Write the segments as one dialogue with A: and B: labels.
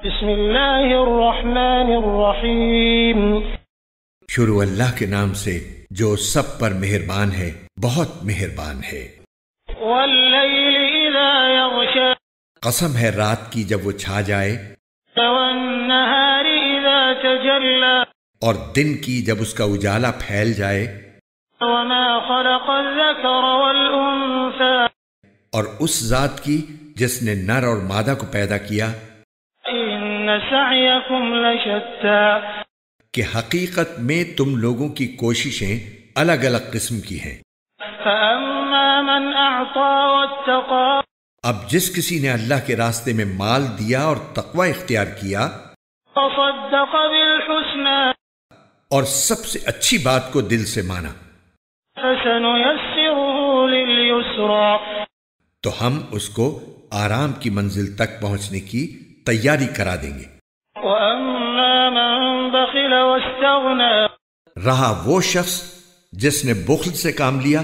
A: بسم اللہ الرحمن الرحیم،
B: شروع اللہ کے نام سے جو سب پر مہربان ہے، بہت مہربان ہے۔
A: واللیل اذا یغشی،
B: قسم ہے رات کی جب وہ چھا جائے،
A: والنہار اذا تجلی،
B: اور دن کی جب اس کا اجالا پھیل جائے،
A: وما خلق الذکر والانثى،
B: اور اس ذات کی جس نے نر اور مادہ کو پیدا کیا،
A: ان سعیکم لشتی،
B: کہ حقیقت میں تم لوگوں کی کوششیں الگ الگ قسم کی ہیں۔
A: فاما من اعطى واتقى،
B: اب جس کسی نے اللہ کے راستے میں مال دیا اور تقوی اختیار کیا،
A: وصدق بالحسنى،
B: اور سب سے اچھی بات کو دل سے مانا،
A: فسنيسره لليسرى،
B: تو ہم اس کو آرام کی منزل تک پہنچنے کی تیاری کرا دیں گے۔
A: واما من بخل واستغنى،
B: رہا وہ شخص جس نے بخل سے کام لیا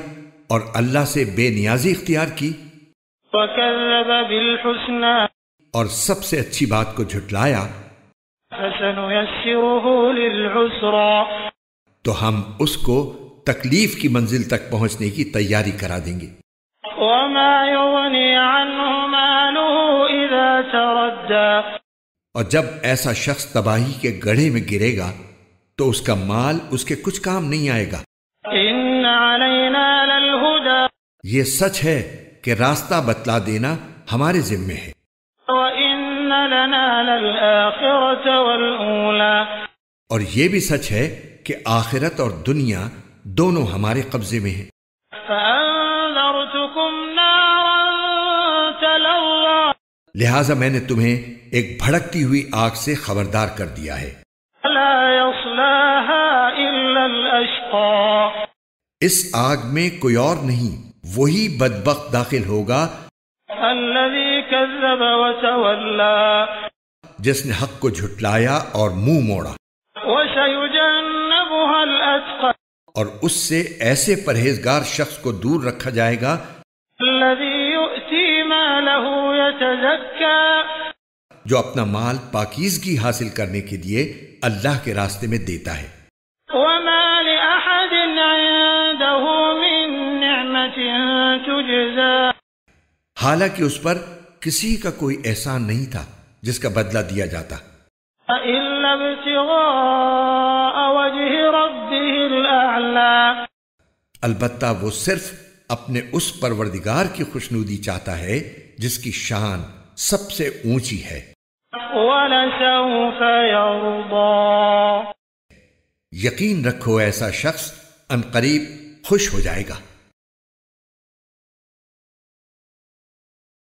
B: اور اللہ سے بے نیازی اختیار کی،
A: وكذب بالحسنى،
B: اور سب سے اچھی بات کو جھٹلایا،
A: فسنيسره للعسرى،
B: تو ہم اس کو تکلیف کی منزل تک پہنچنے کی تیاری کرا دیں گے۔
A: وما يغني عنه ماله إذا تردى،
B: اور جب ایسا شخص تباہی کے گڑھے میں گرے گا تو اس کا مال اس کے کچھ کام نہیں آئے گا۔
A: إن علينا للهدى،
B: یہ سچ ہے کہ راستہ بتلا دینا ہمارے ذمے ہے،
A: وإن لنا للآخرة والأولى،
B: اور یہ بھی سچ ہے کہ آخرت اور دنیا دونوں ہمارے قبضے میں ہیں۔
A: فأنذرتكم نارا تلظى،
B: لہٰذا میں نے تمہیں ایک بھڑکتی ہوئی آگ سے خبردار کر دیا ہے،
A: لا يصلاها إلا الأشقى،
B: اس آگ میں کوئی اور نہیں، وہی بدبخت داخل ہوگا
A: الذي كذب وتولى،
B: جس نے حق کو جھٹلایا اور منہ موڑا،
A: وسيجنبها الأتقى،
B: اور اس سے ایسے پرہیزگار شخص کو دور رکھا جائے گا
A: الذي يؤتي ماله يتزكى،
B: جو اپنا مال پاکیزگی حاصل کرنے کے لیے اللہ کے راستے میں دیتا ہے،
A: وما لأحد عنده من نعمة تجزى،
B: حالانکہ اس پر کسی کا کوئی احسان نہیں تھا جس کا بدلہ دیا جاتا،
A: إلا ابتغاء وجه ربه الأعلى،
B: البتہ وہ صرف اپنے اس پروردگار کی خوشنودی چاہتا ہے جس کی شان سب سے اونچی ہے،
A: وَلَسَوْفَ يَرْضَى،
B: یقین رکھو ایسا شخص عنقریب خوش ہو جائے گا۔